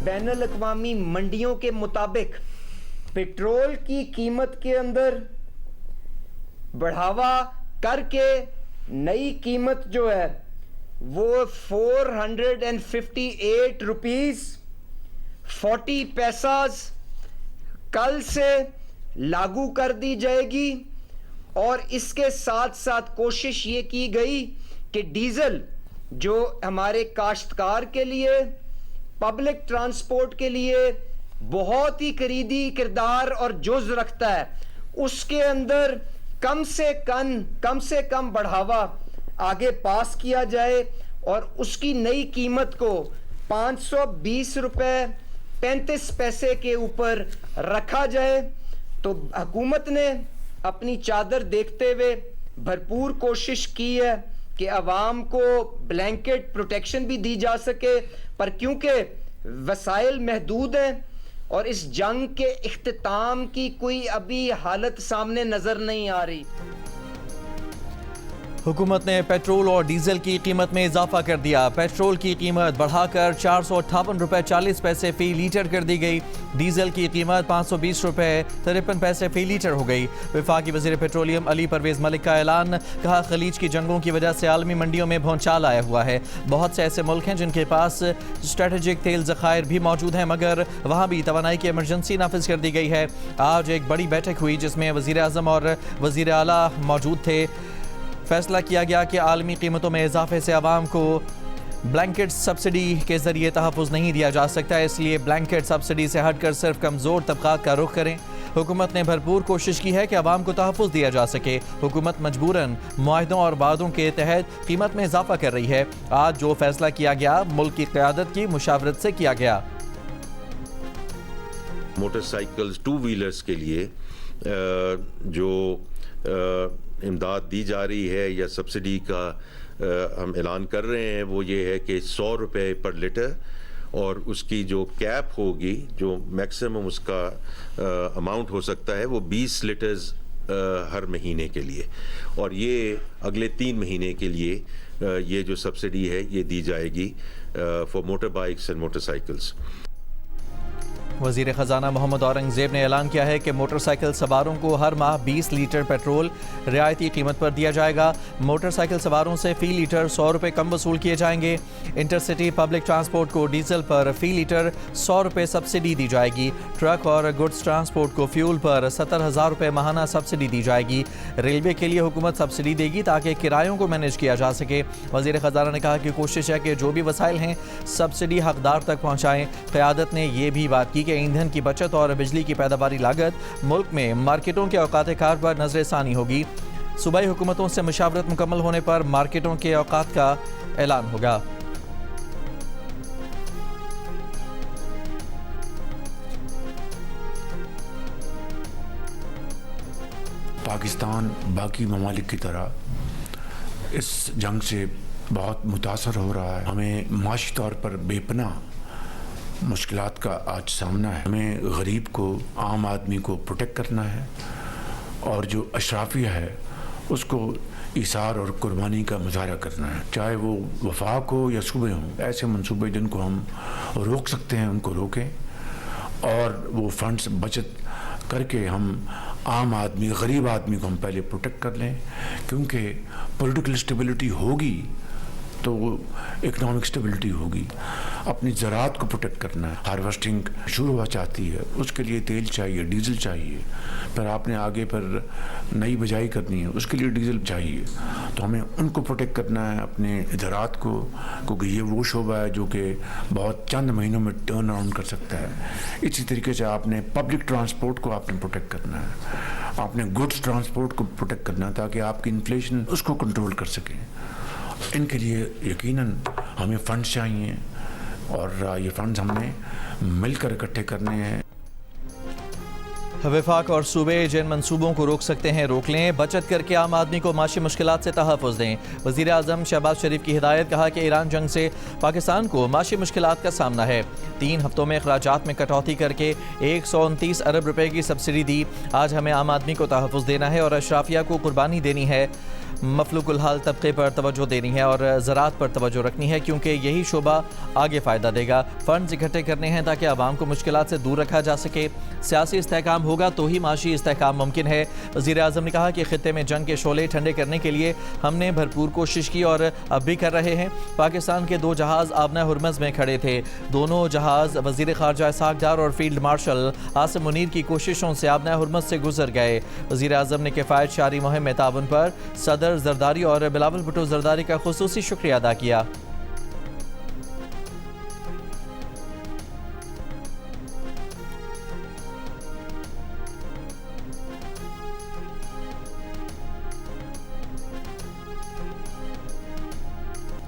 بین الاقوامی منڈیوں کے مطابق پیٹرول کی قیمت کے اندر بڑھاوا کر کے نئی قیمت جو ہے وہ 458 روپیز 40 پیساز کل سے لاگو کر دی جائے گی، اور اس کے ساتھ ساتھ کوشش یہ کی گئی کہ ڈیزل جو ہمارے کاشتکار کے لیے، پبلک ٹرانسپورٹ کے لیے بہت ہی کلیدی کردار اور جز رکھتا ہے، اس کے اندر کم سے کم بڑھاوا آگے پاس کیا جائے اور اس کی نئی قیمت کو 520 روپے 35 پیسے کے اوپر رکھا جائے۔ تو حکومت نے اپنی چادر دیکھتے ہوئے بھرپور کوشش کی ہے کہ عوام کو بلینکٹ پروٹیکشن بھی دی جا سکے، پر کیونکہ وسائل محدود ہیں اور اس جنگ کے اختتام کی کوئی ابھی حالت سامنے نظر نہیں آ رہی۔ حکومت نے پیٹرول اور ڈیزل کی قیمت میں اضافہ کر دیا۔ پیٹرول کی قیمت بڑھا کر 458 روپے 40 پیسے فی لیٹر کر دی گئی۔ ڈیزل کی قیمت 520 روپے 53 پیسے فی لیٹر ہو گئی۔ وفاقی وزیر پیٹرولیم علی پرویز ملک کا اعلان، کہا خلیج کی جنگوں کی وجہ سے عالمی منڈیوں میں بھونچال آیا ہوا ہے۔ بہت سے ایسے ملک ہیں جن کے پاس اسٹریٹجک تیل ذخائر بھی موجود ہیں، مگر وہاں بھی توانائی کی ایمرجنسی نافذ کر دی گئی ہے۔ آج ایک بڑی بیٹھک ہوئی جس میں وزیر اعظم اور وزیر اعلیٰ موجود تھے۔ فیصلہ کیا گیا کہ عالمی قیمتوں میں اضافے سے عوام کو بلینکٹ سبسڈی کے ذریعے تحفظ نہیں دیا جا سکتا، اس لیے بلینکٹ سبسڈی سے ہٹ کر صرف کمزور طبقات کا رخ کریں۔ حکومت نے بھرپور کوشش کی ہے کہ عوام کو تحفظ دیا جا سکے۔ حکومت مجبوراً معاہدوں اور وعدوں کے تحت قیمت میں اضافہ کر رہی ہے۔ آج جو فیصلہ کیا گیا ملک کی قیادت کی مشاورت سے کیا گیا۔ موٹر سائیکلز، ٹو ویلرز کے لیے جو امداد دی جا رہی ہے یا سبسڈی کا ہم اعلان کر رہے ہیں، وہ یہ ہے کہ 100 روپے پر لیٹر، اور اس کی جو کیپ ہوگی، جو میکسیمم اس کا اماؤنٹ ہو سکتا ہے، وہ 20 لیٹرز ہر مہینے کے لیے، اور یہ اگلے 3 مہینے کے لیے یہ جو سبسڈی ہے یہ دی جائے گی for motor bikes and motor cycles. وزیر خزانہ محمد اورنگزیب نے اعلان کیا ہے کہ موٹر سائیکل سواروں کو ہر ماہ 20 لیٹر پیٹرول رعایتی قیمت پر دیا جائے گا۔ موٹر سائیکل سواروں سے فی لیٹر 100 روپے کم وصول کیے جائیں گے۔ انٹر سٹی پبلک ٹرانسپورٹ کو ڈیزل پر فی لیٹر 100 روپے سبسڈی دی جائے گی۔ ٹرک اور گڈز ٹرانسپورٹ کو فیول پر 70,000 روپے ماہانہ سبسڈی دی جائے گی۔ ریلوے کے لیے حکومت سبسڈی دے گی تاکہ کرایوں کو مینیج کیا جا سکے۔ وزیر خزانہ نے کہا کہ کوشش ہے کہ جو بھی وسائل ہیں سبسڈی حقدار تک پہنچائیں۔ قیادت نے یہ بھی بات کی کہ ایندھن کی بچت اور بجلی کی پیداواری لاگت ملک میں مارکیٹوں کے اوقات کار پر نظر ثانی ہوگی۔ صوبائی حکومتوں سے مشاورت مکمل ہونے پر مارکیٹوں کے اوقات کا اعلان ہوگا۔ پاکستان باقی ممالک کی طرح اس جنگ سے بہت متاثر ہو رہا ہے۔ ہمیں معاشی طور پر بے پناہ مشکلات کا آج سامنا ہے۔ ہمیں غریب کو، عام آدمی کو پروٹیکٹ کرنا ہے، اور جو اشرافیہ ہے اس کو ایثار اور قربانی کا مظاہرہ کرنا ہے، چاہے وہ وفاق ہو یا صوبے ہوں۔ ایسے منصوبے جن کو ہم روک سکتے ہیں ان کو روکیں، اور وہ فنڈز بچت کر کے ہم عام آدمی، غریب آدمی کو ہم پہلے پروٹیکٹ کر لیں، کیونکہ پولیٹیکل اسٹیبلٹی ہوگی تو اکنامک اسٹیبلٹی ہوگی۔ اپنی زراعت کو پروٹیکٹ کرنا ہے۔ ہارویسٹنگ شروع ہوا چاہتی ہے، اس کے لیے تیل چاہیے، ڈیزل چاہیے، پھر آپ نے آگے پر نئی بجائی کرنی ہے، اس کے لیے ڈیزل چاہیے، تو ہمیں ان کو پروٹیکٹ کرنا ہے، اپنے زراعت کو، کیونکہ یہ وہ شعبہ ہے جو کہ بہت چند مہینوں میں ٹرن اراؤنڈ کر سکتا ہے۔ اسی طریقے سے آپ نے پبلک ٹرانسپورٹ کو آپ نے پروٹیکٹ کرنا ہے، آپ نے گڈس ٹرانسپورٹ کو پروٹیکٹ کرنا ہے تاکہ آپ کی انفلیشن اس کو کنٹرول کر سکیں۔ ان کے لیے یقیناً ہمیں فنڈز چاہیے، اور یہ فنڈز ہم نے مل کر اکٹھے کرنے ہیں۔ وفاق اور صوبے جن منصوبوں کو روک سکتے ہیں روک لیں، بچت کر کے عام آدمی کو معاشی مشکلات سے تحفظ دیں۔ وزیر اعظم شہباز شریف کی ہدایت، کہا کہ ایران جنگ سے پاکستان کو معاشی مشکلات کا سامنا ہے۔ 3 ہفتوں میں اخراجات میں کٹوتی کر کے 129 ارب روپے کی سبسڈی دی۔ آج ہمیں عام آدمی کو تحفظ دینا ہے اور اشرافیہ کو قربانی دینی ہے۔ مفلوک الحال طبقے پر توجہ دینی ہے اور زراعت پر توجہ رکھنی ہے کیونکہ یہی شعبہ آگے فائدہ دے گا. فنڈز اکٹھے کرنے ہیں تاکہ عوام کو مشکلات سے دور رکھا جا سکے. سیاسی استحکام ہوگا تو ہی معاشی استحکام ممکن ہے. وزیر اعظم نے کہا کہ خطے میں جنگ کے شعلے ٹھنڈے کرنے کے لیے ہم نے بھرپور کوشش کی اور اب بھی کر رہے ہیں. پاکستان کے 2 جہاز آبنہ ہرمز میں کھڑے تھے. دونوں جہاز وزیر خارجہ اسحاق ڈار اور فیلڈ مارشل عاصم منیر کی کوششوں سے آبنہ ہرمز سے گزر گئے. وزیر اعظم نے کفایت شاری مہم میں تعاون پر صدر زرداری اور بلاول بھٹو زرداری کا خصوصی شکریہ ادا کیا.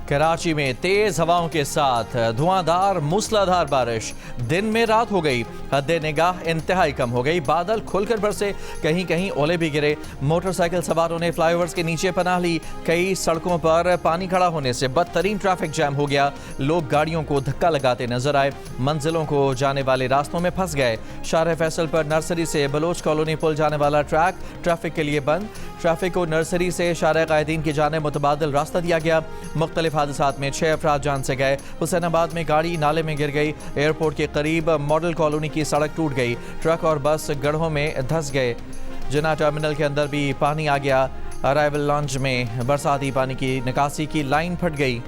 کراچی میں تیز ہواؤں کے ساتھ دھواں موسلادھار بارش. دن میں رات ہو گئی. حد نگاہ انتہائی کم ہو گئی. بادل کھل کر برسے. کہیں کہیں اولے بھی گرے. موٹر سائیکل سواروں نے فلائی اوورز کے نیچے پناہ لی. کئی سڑکوں پر پانی کھڑا ہونے سے بدترین ٹریفک جام ہو گیا. لوگ گاڑیوں کو دھکا لگاتے نظر آئے. منزلوں کو جانے والے راستوں میں پھنس گئے. شارع فیصل پر نرسری سے بلوچ کالونی پل جانے والا ٹریفک کے لیے بند. ٹریفک کو نرسری سے شارع قائدین کی جانب متبادل راستہ دیا گیا. مختلف حادثات میں 6 افراد جان سے گئے. حسین آباد میں گاڑی نالے میں گر گئی. ایئرپورٹ کے قریب ماڈل کالونی کی سڑک ٹوٹ گئی. ٹرک اور بس گڑھوں میں دھس گئے. جناح ٹرمینل کے اندر بھی پانی آ گیا. ارائیول لانچ میں برساتی پانی کی نکاسی کی لائن پھٹ گئی.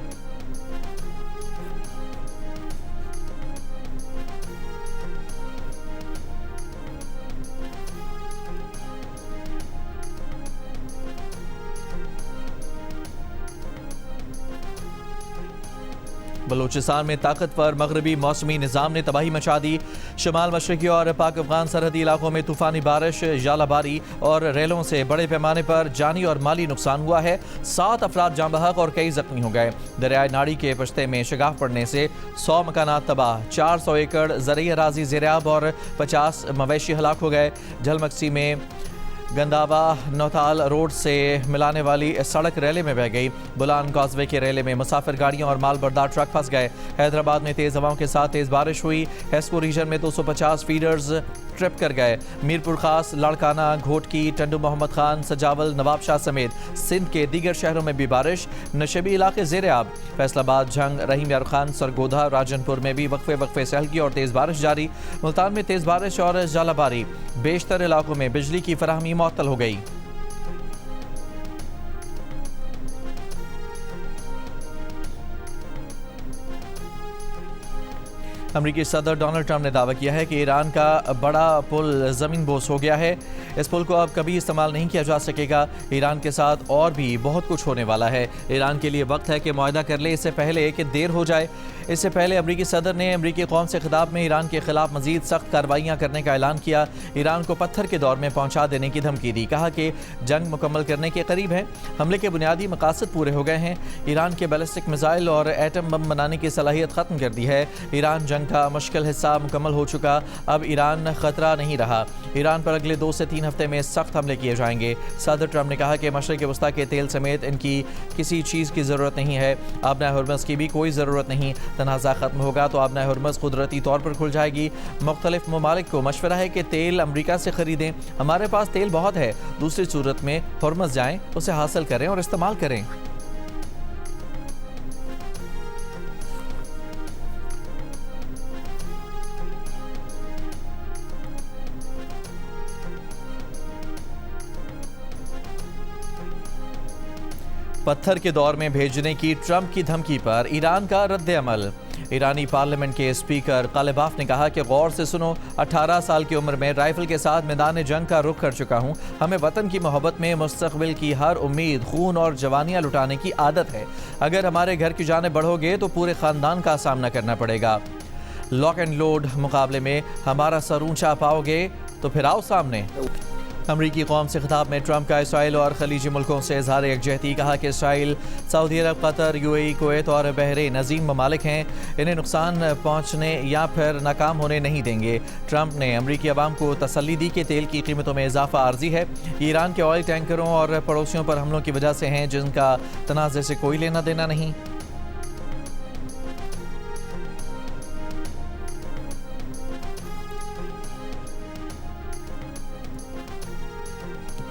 بلوچستان میں طاقتور مغربی موسمی نظام نے تباہی مچا دی. شمال مشرقی اور پاک افغان سرحدی علاقوں میں طوفانی بارش، ژالہ باری اور ریلوں سے بڑے پیمانے پر جانی اور مالی نقصان ہوا ہے. 7 افراد جاں بحق اور کئی زخمی ہو گئے. دریائے ناڑی کے پشتے میں شگاف پڑنے سے 100 مکانات تباہ، 400 ایکڑ زرعی اراضی زیراب اور 50 مویشی ہلاک ہو گئے. جھلمکسی میں گنداوا نوتال روڈ سے ملانے والی سڑک ریلے میں بہہ گئی. بلان کازوے کے ریلے میں مسافر گاڑیوں اور مال بردار ٹرک پھنس گئے. حیدرآباد میں تیز ہواؤں کے ساتھ تیز بارش ہوئی. ہیسکو ریجن میں 250 فیڈرز ٹرپ کر گئے. میرپور خاص، لاڑکانہ، گھوٹکی، ٹنڈو محمد خان، سجاول، نواب شاہ سمیت سندھ کے دیگر شہروں میں بھی بارش. نشیبی علاقے زیر آب. فیصل آباد، جھنگ، رحیم یار خان، سرگودھا، راجن پور میں بھی وقفے سے ہلکی اور تیز بارش جاری. ملتان میں تیز بارش اور ژالہ باری. بیشتر علاقوں میں بجلی کی فراہمی معطل ہو گئی. امریکی صدر ڈونلڈ ٹرمپ نے دعویٰ کیا ہے کہ ایران کا بڑا پل زمین بوس ہو گیا ہے. اس پل کو اب کبھی استعمال نہیں کیا جا سکے گا. ایران کے ساتھ اور بھی بہت کچھ ہونے والا ہے. ایران کے لیے وقت ہے کہ معاہدہ کر لے، اس سے پہلے کہ دیر ہو جائے. اس سے پہلے امریکی صدر نے امریکی قوم سے خطاب میں ایران کے خلاف مزید سخت کارروائیاں کرنے کا اعلان کیا. ایران کو پتھر کے دور میں پہنچا دینے کی دھمکی دی. کہا کہ جنگ مکمل کرنے کے قریب ہے. حملے کے بنیادی مقاصد پورے ہو گئے ہیں. ایران کے بیلسٹک میزائل اور ایٹم بم بنانے کی صلاحیت ختم کر دی ہے. ایران جنگ کا مشکل حصہ مکمل ہو چکا. اب ایران خطرہ نہیں رہا. ایران پر اگلے 2 سے 3 ہفتے میں سخت حملے کیے جائیں گے. صدر ٹرمپ نے کہا کہ مشرق وسطیٰ کے تیل سمیت ان کی کسی چیز کی ضرورت نہیں ہے. آبنہ ہرمز کی بھی کوئی ضرورت نہیں. تنازع ختم ہوگا تو آبنہ ہرمز قدرتی طور پر کھل جائے گی. مختلف ممالک کو مشورہ ہے کہ تیل امریکہ سے خریدیں. ہمارے پاس تیل بہت ہے. دوسری صورت میں ہرمز جائیں، اسے حاصل کریں اور استعمال کریں. پتھر کے دور میں بھیجنے کی ٹرمپ کی دھمکی پر ایران کا رد عمل. ایرانی پارلیمنٹ کے اسپیکر قالباف نے کہا کہ غور سے سنو، 18 سال کی عمر میں رائفل کے ساتھ میدان جنگ کا رخ کر چکا ہوں. ہمیں وطن کی محبت میں مستقبل کی ہر امید، خون اور جوانیاں لٹانے کی عادت ہے. اگر ہمارے گھر کی جانب بڑھو گے تو پورے خاندان کا سامنا کرنا پڑے گا. لاک اینڈ لوڈ مقابلے میں ہمارا سر اونچا پاؤ گے تو پھر آؤ سامنے. امریکی قوم سے خطاب میں ٹرمپ کا اسرائیل اور خلیجی ملکوں سے اظہار یکجہتی. کہا کہ اسرائیل، سعودی عرب، قطر، UAE، کویت اور بحرین عظیم ممالک ہیں. انہیں نقصان پہنچنے یا پھر ناکام ہونے نہیں دیں گے. ٹرمپ نے امریکی عوام کو تسلی دی کہ تیل کی قیمتوں میں اضافہ عارضی ہے. ایران کے آئل ٹینکروں اور پڑوسیوں پر حملوں کی وجہ سے ہیں جن کا تنازع سے کوئی لینا دینا نہیں.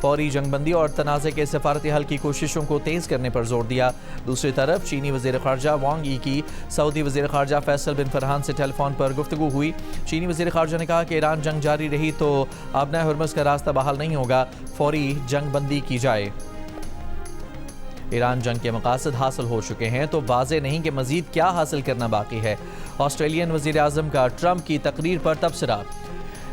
فوری جنگ بندی اور تنازع کے سفارتی حل کی کوششوں کو تیز کرنے پر زور دیا۔ دوسری طرف چینی وزیر خارجہ وانگ ای کی سعودی وزیر خارجہ فیصل بن فرحان سے ٹیلی فون پر گفتگو ہوئی۔ چینی وزیر خارجہ نے کہا کہ ایران جنگ جاری رہی تو آبنائے ہرمز کا راستہ بحال نہیں ہوگا، فوری جنگ بندی کی جائے۔ ایران جنگ کے مقاصد حاصل ہو چکے ہیں تو واضح نہیں کہ مزید کیا حاصل کرنا باقی ہے۔ آسٹریلین وزیر اعظم کا ٹرمپ کی تقریر پر تبصرہ۔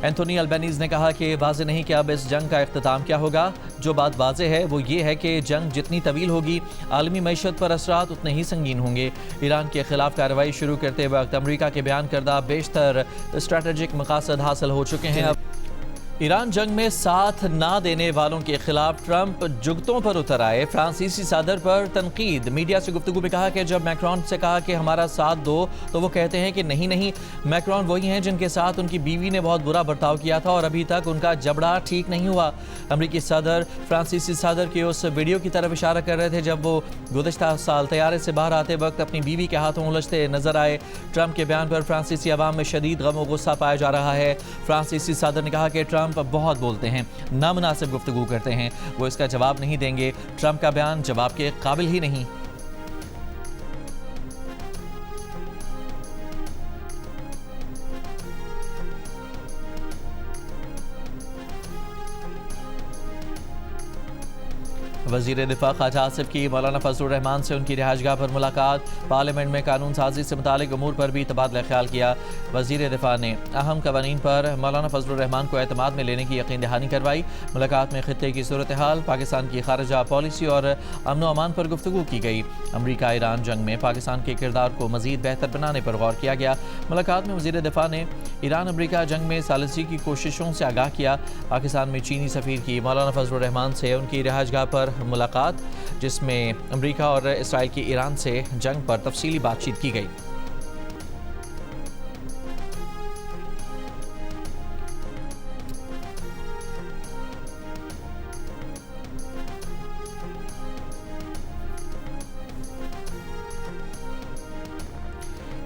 اینتھونی البینیز نے کہا کہ واضح نہیں کہ اب اس جنگ کا اختتام کیا ہوگا۔ جو بات واضح ہے وہ یہ ہے کہ جنگ جتنی طویل ہوگی عالمی معیشت پر اثرات اتنے ہی سنگین ہوں گے۔ ایران کے خلاف کارروائی شروع کرتے وقت امریکہ کے بیان کردہ بیشتر اسٹریٹجک مقاصد حاصل ہو چکے ہیں۔ ایران جنگ میں ساتھ نہ دینے والوں کے خلاف ٹرمپ جگتوں پر اتر آئے۔ فرانسیسی صدر پر تنقید۔ میڈیا سے گفتگو میں کہا کہ جب میکرون سے کہا کہ ہمارا ساتھ دو تو وہ کہتے ہیں کہ نہیں، میکرون وہی ہیں جن کے ساتھ ان کی بیوی نے بہت برا برتاؤ کیا تھا اور ابھی تک ان کا جبڑا ٹھیک نہیں ہوا۔ امریکی صدر فرانسیسی صدر کی اس ویڈیو کی طرف اشارہ کر رہے تھے جب وہ گزشتہ سال طیارے سے باہر آتے وقت اپنی بیوی کے ہاتھوں الجھتے نظر آئے۔ ٹرمپ کے بیان پر فرانسیسی عوام میں شدید غم و غصہ پایا جا رہا ہے۔ فرانسیسی صدر نے کہا کہ ٹرمپ بہت بولتے ہیں، نامناسب گفتگو کرتے ہیں، وہ اس کا جواب نہیں دیں گے۔ ٹرمپ کا بیان جواب کے قابل ہی نہیں۔ وزیر دفاع خواجہ آصف کی مولانا فضل الرحمان سے ان کی رہائش گاہ پر ملاقات۔ پارلیمنٹ میں قانون سازی سے متعلق امور پر بھی تبادلہ خیال کیا۔ وزیر دفاع نے اہم قوانین پر مولانا فضل الرحمان کو اعتماد میں لینے کی یقین دہانی کروائی۔ ملاقات میں خطے کی صورتحال، پاکستان کی خارجہ پالیسی اور امن و امان پر گفتگو کی گئی۔ امریکہ ایران جنگ میں پاکستان کے کردار کو مزید بہتر بنانے پر غور کیا گیا۔ ملاقات میں وزیر دفاع نے ایران امریکہ جنگ میں ثالثی کی کوششوں سے آگاہ کیا۔ پاکستان میں چینی سفیر کی مولانا فضل الرحمان سے ان کی رہائش گاہ پر ملاقات، جس میں امریکہ اور اسرائیل کی ایران سے جنگ پر تفصیلی بات چیت کی گئی۔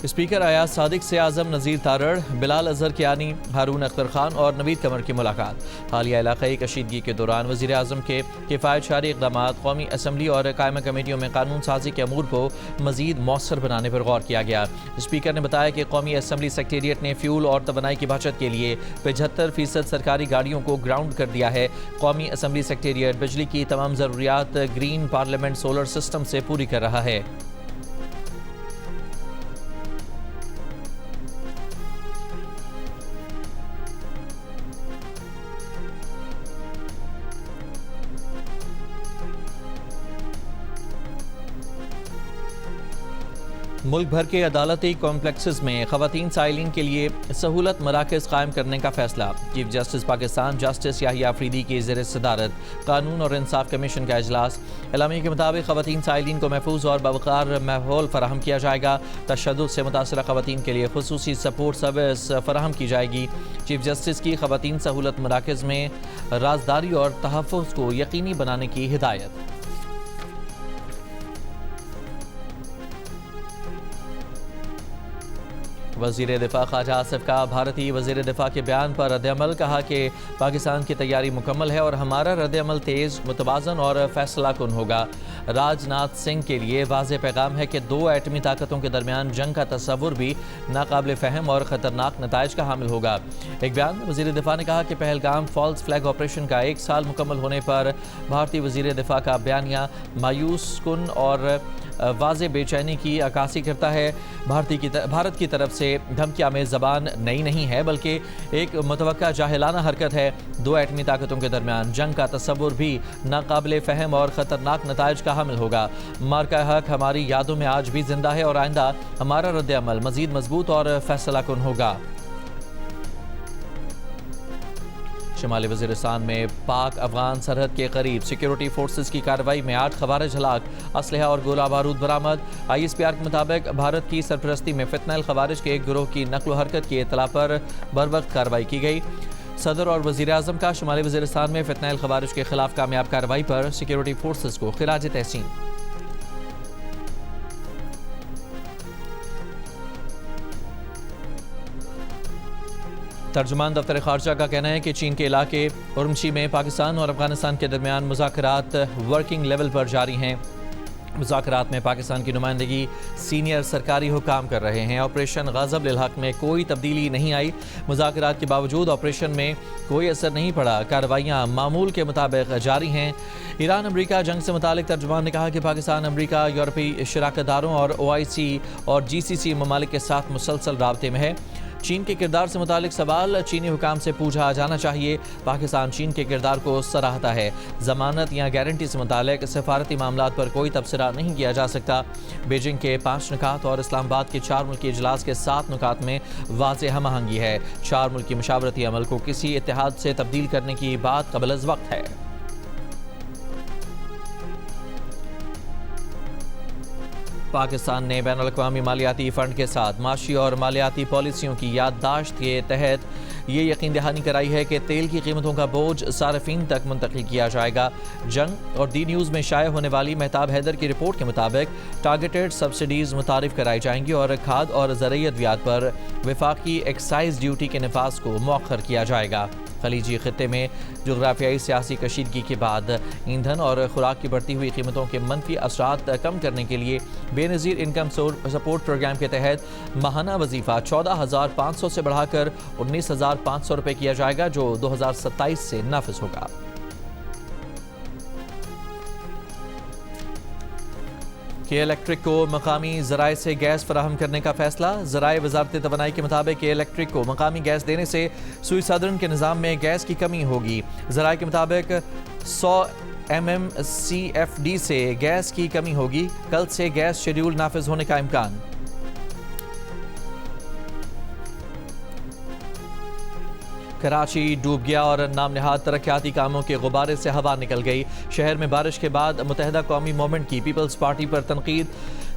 اسپیکر ایاز صادق سے اعظم نذیر تارڑ، بلال اظہر کیانی، ہارون اختر خان اور نوید قمر کی ملاقات۔ حالیہ علاقائی کشیدگی کے دوران وزیر اعظم کے کفایت شاری اقدامات، قومی اسمبلی اور قائمہ کمیٹیوں میں قانون سازی کے امور کو مزید مؤثر بنانے پر غور کیا گیا۔ اسپیکر نے بتایا کہ قومی اسمبلی سیکریٹریٹ نے فیول اور توانائی کی بچت کے لیے 75% سرکاری گاڑیوں کو گراؤنڈ کر دیا ہے۔ قومی اسمبلی سیکریٹریٹ بجلی کی تمام ضروریات گرین پارلیمنٹ سولر سسٹم سے پوری کر رہا ہے۔ ملک بھر کے عدالتی کمپلیکسز میں خواتین سائلین کے لیے سہولت مراکز قائم کرنے کا فیصلہ۔ چیف جسٹس پاکستان جسٹس یحییٰ آفریدی کی زیر صدارت قانون اور انصاف کمیشن کا اجلاس۔ اعلامیہ کے مطابق خواتین سائلین کو محفوظ اور باوقار ماحول فراہم کیا جائے گا۔ تشدد سے متاثرہ خواتین کے لیے خصوصی سپورٹ سروس فراہم کی جائے گی۔ چیف جسٹس کی خواتین سہولت مراکز میں رازداری اور تحفظ کو یقینی بنانے کی ہدایت۔ وزیر دفاع خواجہ آصف کا بھارتی وزیر دفاع کے بیان پر رد عمل، کہا کہ پاکستان کی تیاری مکمل ہے اور ہمارا رد عمل تیز، متوازن اور فیصلہ کن ہوگا۔ راج ناتھ سنگھ کے لیے واضح پیغام ہے کہ دو ایٹمی طاقتوں کے درمیان جنگ کا تصور بھی ناقابل فہم اور خطرناک نتائج کا حامل ہوگا۔ ایک بیان میں وزیر دفاع نے کہا کہ پہلگام فالس فلیگ آپریشن کا 1 سال مکمل ہونے پر بھارتی وزیر دفاع کا بیانیہ مایوس کن اور واضح بے چینی کی عکاسی کرتا ہے۔ بھارت کی طرف سے دھمکی آمیز زبان نئی نہیں ہے، بلکہ ایک متوقع جاہلانہ حرکت ہے۔ دو ایٹمی طاقتوں کے درمیان جنگ کا تصور بھی ناقابل فہم اور خطرناک نتائج کا حامل ہوگا۔ مارکہ حق ہماری یادوں میں آج بھی زندہ ہے اور آئندہ ہمارا رد عمل مزید مضبوط اور فیصلہ کن ہوگا۔ شمالی وزیرستان میں پاک افغان سرحد کے قریب سیکیورٹی فورسز کی کارروائی میں 8 خوارج ہلاک، اسلحہ اور گولہ بارود برآمد۔ ISPR کے مطابق بھارت کی سرپرستی میں فتنہ خوارج کے ایک گروہ کی نقل و حرکت کی اطلاع پر بروقت کارروائی کی گئی۔ صدر اور وزیر اعظم کا شمالی وزیرستان میں فتنہ خوارج کے خلاف کامیاب کارروائی پر سیکیورٹی فورسز کو خراج تحسین۔ ترجمان دفتر خارجہ کا کہنا ہے کہ چین کے علاقے اورمچی میں پاکستان اور افغانستان کے درمیان مذاکرات ورکنگ لیول پر جاری ہیں۔ مذاکرات میں پاکستان کی نمائندگی سینئر سرکاری حکام کر رہے ہیں۔ آپریشن غضب للحق میں کوئی تبدیلی نہیں آئی۔ مذاکرات کے باوجود آپریشن میں کوئی اثر نہیں پڑا۔ کارروائیاں معمول کے مطابق جاری ہیں۔ ایران امریکہ جنگ سے متعلق ترجمان نے کہا کہ پاکستان امریکہ یورپی شراکت داروں اور OIC اور GCC ممالک کے ساتھ مسلسل رابطے میں ہے۔ چین کے کردار سے متعلق سوال چینی حکام سے پوچھا جانا چاہیے۔ پاکستان چین کے کردار کو سراہتا ہے۔ ضمانت یا گارنٹی سے متعلق سفارتی معاملات پر کوئی تبصرہ نہیں کیا جا سکتا۔ بیجنگ کے 5 نکات اور اسلام آباد کے 4 ملکی اجلاس کے 7 نکات میں واضح ہم آہنگی ہے۔ 4 ملکی مشاورتی عمل کو کسی اتحاد سے تبدیل کرنے کی بات قبل از وقت ہے۔ پاکستان نے بین الاقوامی مالیاتی فنڈ کے ساتھ معاشی اور مالیاتی پالیسیوں کی یادداشت کے تحت یہ یقین دہانی کرائی ہے کہ تیل کی قیمتوں کا بوجھ صارفین تک منتقل کیا جائے گا۔ جنگ اور دی نیوز میں شائع ہونے والی مہتاب حیدر کی رپورٹ کے مطابق ٹارگیٹڈ سبسڈیز متعارف کرائی جائیں گی اور کھاد اور زرعی ادویات پر وفاقی ایکسائز ڈیوٹی کے نفاذ کو مؤخر کیا جائے گا۔ خلیجی خطے میں جغرافیائی سیاسی کشیدگی کے بعد ایندھن اور خوراک کی بڑھتی ہوئی قیمتوں کے منفی اثرات کم کرنے کے لیے بے نظیر انکم سپورٹ پروگرام کے تحت ماہانہ وظیفہ 14,500 سے بڑھا کر 19,500 روپے کیا جائے گا، جو 2027 سے نافذ ہوگا۔ کے الیکٹرک کو مقامی ذرائع سے گیس فراہم کرنے کا فیصلہ۔ ذرائع وزارت توانائی کے مطابق کے الیکٹرک کو مقامی گیس دینے سے سوئی سدرن کے نظام میں گیس کی کمی ہوگی۔ ذرائع کے مطابق 100 MMCFD سے گیس کی کمی ہوگی۔ کل سے گیس شیڈول نافذ ہونے کا امکان۔ کراچی ڈوب گیا اور نام نہاد ترقیاتی کاموں کے غبارے سے ہوا نکل گئی۔ شہر میں بارش کے بعد متحدہ قومی موومنٹ کی پیپلز پارٹی پر تنقید۔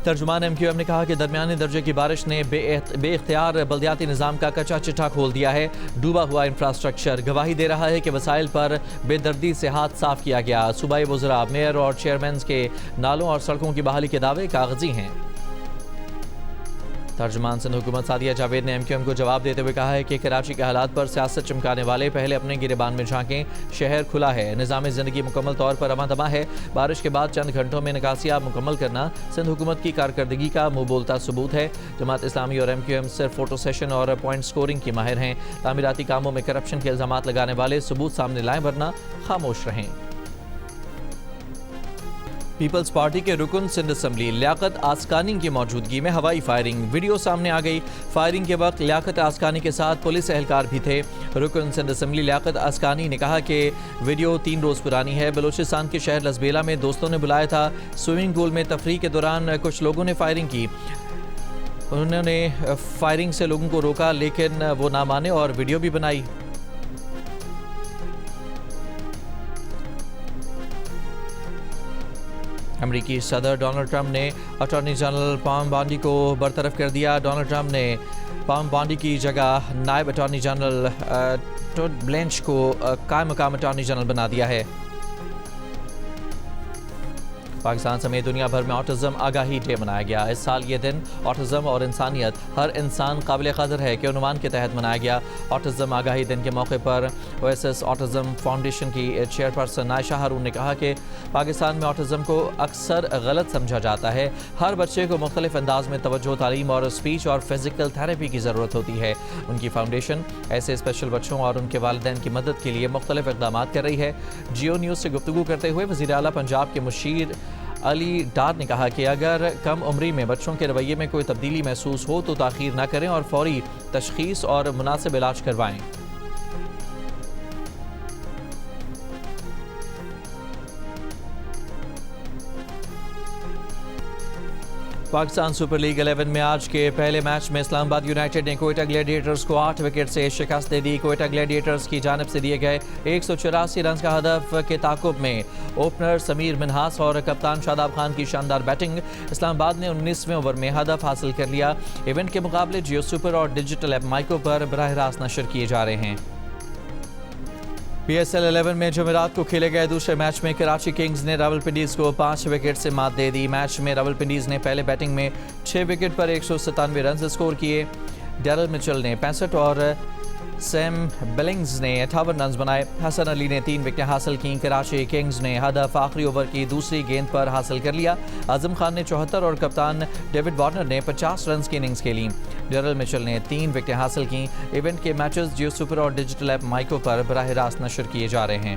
ترجمان MQM نے کہا کہ درمیانے درجے کی بارش نے بے اختیار بلدیاتی نظام کا کچا چٹھا کھول دیا ہے۔ ڈوبا ہوا انفراسٹرکچر گواہی دے رہا ہے کہ وسائل پر بے دردی سے ہاتھ صاف کیا گیا۔ صوبائی وزراء، میئر اور چیئرمینز کے نالوں اور سڑکوں کی بحالی کے دعوے کاغذی ہیں۔ ترجمان سندھ حکومت سعدیہ جاوید نے MQM کو جواب دیتے ہوئے کہا ہے کہ کراچی کے حالات پر سیاست چمکانے والے پہلے اپنے گریبان میں جھانکیں۔ شہر کھلا ہے، نظام زندگی مکمل طور پر اما دما ہے۔ بارش کے بعد چند گھنٹوں میں نکاسیاب مکمل کرنا سندھ حکومت کی کارکردگی کا منہ بولتا ثبوت ہے۔ جماعت اسلامی اور MQM صرف فوٹو سیشن اور پوائنٹ سکورنگ کی ماہر ہیں۔ تعمیراتی کاموں میں کرپشن کے الزامات لگانے والے ثبوت سامنے لائیں ورنہ خاموش رہیں۔ پیپلز پارٹی کے رکن سندھ اسمبلی لیاقت آسکانی کی موجودگی میں ہوائی فائرنگ، ویڈیو سامنے آ گئی۔ فائرنگ کے وقت لیاقت آسکانی کے ساتھ پولیس اہلکار بھی تھے۔ رکن سندھ اسمبلی لیاقت آسکانی نے کہا کہ ویڈیو 3 روز پرانی ہے۔ بلوچستان کے شہر لسبیلا میں دوستوں نے بلایا تھا۔ سوئمنگ پول میں تفریح کے دوران کچھ لوگوں نے فائرنگ کی۔ انہوں نے فائرنگ سے لوگوں کو روکا لیکن وہ نہ مانے اور ویڈیو بھی بنائی۔ امریکی صدر ڈونلڈ ٹرمپ نے اٹارنی جنرل پام بانڈی کو برطرف کر دیا۔ ڈونلڈ ٹرمپ نے پام بانڈی کی جگہ نائب اٹارنی جنرل ٹوڈ بلینچ کو قائم مقام اٹارنی جنرل بنا دیا ہے۔ پاکستان سمیت دنیا بھر میں آٹزم آگاہی ڈے منایا گیا۔ اس سال یہ دن آٹزم اور انسانیت، ہر انسان قابل قدر ہے کے عنوان کے تحت منایا گیا۔ آٹزم آگاہی دن کے موقع پر OSS آٹزم فاؤنڈیشن کی چیئرپرسن عائشہ ہارون نے کہا کہ پاکستان میں آٹزم کو اکثر غلط سمجھا جاتا ہے۔ ہر بچے کو مختلف انداز میں توجہ، تعلیم اور اسپیچ اور فزیکل تھراپی کی ضرورت ہوتی ہے۔ ان کی فاؤنڈیشن ایسے اسپیشل بچوں اور ان کے والدین کی مدد کے لیے مختلف اقدامات کر رہی ہے۔ جیو نیوز سے گفتگو کرتے ہوئے وزیر اعلیٰ پنجاب کے مشیر علی ڈار نے کہا کہ اگر کم عمری میں بچوں کے رویے میں کوئی تبدیلی محسوس ہو تو تاخیر نہ کریں اور فوری تشخیص اور مناسب علاج کروائیں۔ پاکستان سپر لیگ 11 میں آج کے پہلے میچ میں اسلام آباد یونائٹڈ نے کوئٹہ گلیڈیٹرز کو 8 وکٹ سے شکست دے دی۔ کوئٹہ گلیڈیٹرز کی جانب سے دیے گئے 184 رنز کا ہدف کے تعاقب میں اوپنر سمیر منہاس اور کپتان شاداب خان کی شاندار بیٹنگ، اسلام آباد نے 19ویں اوور میں ہدف حاصل کر لیا۔ ایونٹ کے مقابلے جیو سپر اور ڈیجیٹل ایپ مائیکو پر براہ راست نشر کیے جا رہے ہیں۔ PSL 11 میں جمعرات کو کھیلے گئے دوسرے میچ میں کراچی کنگز نے راولپنڈیز کو 5 وکٹ سے مات دے دی۔ میچ میں راولپنڈیز نے پہلے بیٹنگ میں 6 وکٹ پر 197 رنز اسکور کیے۔ ڈیرل مچل نے 65 اور سیم بلنگز نے 58 رنز بنائے. حسن علی نے 3 وکٹیں حاصل کیں. کراچی کنگز نے ہدف آخری اوور کی دوسری گیند پر حاصل کر لیا. اعظم خان نے 74 اور کپتان ڈیوڈ وارنر نے 50 رنز کی اننگز کھیلی. ڈیرل مچل نے 3 وکٹیں حاصل کیں. ایونٹ کے میچز جیو سپر اور ڈیجیٹل ایپ مائیکو پر براہ راست نشر کیے جا رہے ہیں.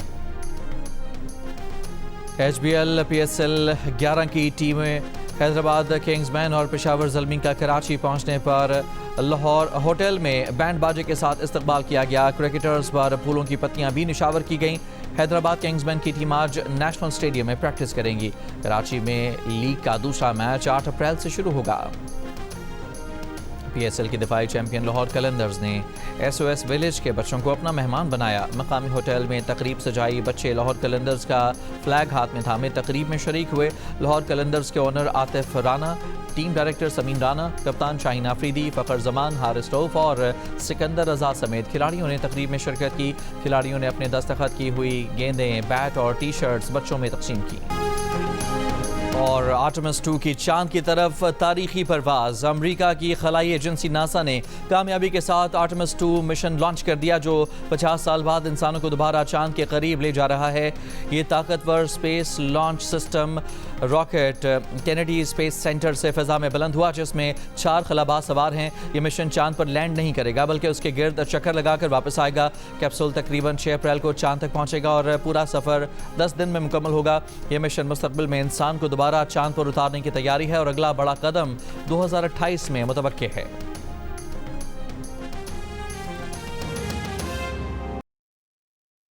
H B L P S L 11 کی ٹیمیں حیدرآباد کنگز مین اور پشاور زلمی کا کراچی پہنچنے پر لاہور ہوٹل میں بینڈ باجے کے ساتھ استقبال کیا گیا. کرکٹرز پر پھولوں کی پتیاں بھی نشاور کی گئیں. حیدرآباد کنگز مین کی ٹیم آج نیشنل اسٹیڈیم میں پریکٹس کریں گی. کراچی میں لیگ کا دوسرا میچ 8 اپریل سے شروع ہوگا. پی ایس ایل کی دفاعی چیمپئن لاہور قلندرز نے ایس او ایس ویلیج کے بچوں کو اپنا مہمان بنایا. مقامی ہوٹل میں تقریب سجائی. بچے لاہور قلندرز کا فلیگ ہاتھ میں تھامے تقریب میں شریک ہوئے. لاہور قلندرز کے owner Atif Rana, team director Sameen Rana, کپتان شاہین آفریدی، فخر زمان، حارث ٹوف اور سکندر رضا سمیت کھلاڑیوں نے تقریب میں شرکت کی. کھلاڑیوں نے اپنے دستخط کی ہوئی گیندیں، بیٹ اور ٹی شرٹس بچوں میں تقسیم کی. اور آرٹمس 2 کی چاند کی طرف تاریخی پرواز. امریکہ کی خلائی ایجنسی ناسا نے کامیابی کے ساتھ آرٹمس 2 مشن لانچ کر دیا جو 50 سال بعد انسانوں کو دوبارہ چاند کے قریب لے جا رہا ہے. یہ طاقتور space launch system rocket Kennedy space centre سے فضا میں بلند ہوا جس میں 4 خلاباز سوار ہیں. یہ مشن چاند پر لینڈ نہیں کرے گا بلکہ اس کے گرد چکر لگا کر واپس آئے گا. کیپسول تقریباً 6 اپریل کو چاند تک پہنچے گا اور پورا سفر 10 دن میں مکمل ہوگا. یہ مشن مستقبل میں انسان کو دوبارہ چاند پر اتارنے کی تیاری ہے اور اگلا بڑا قدم 2028 میں متوقع ہے.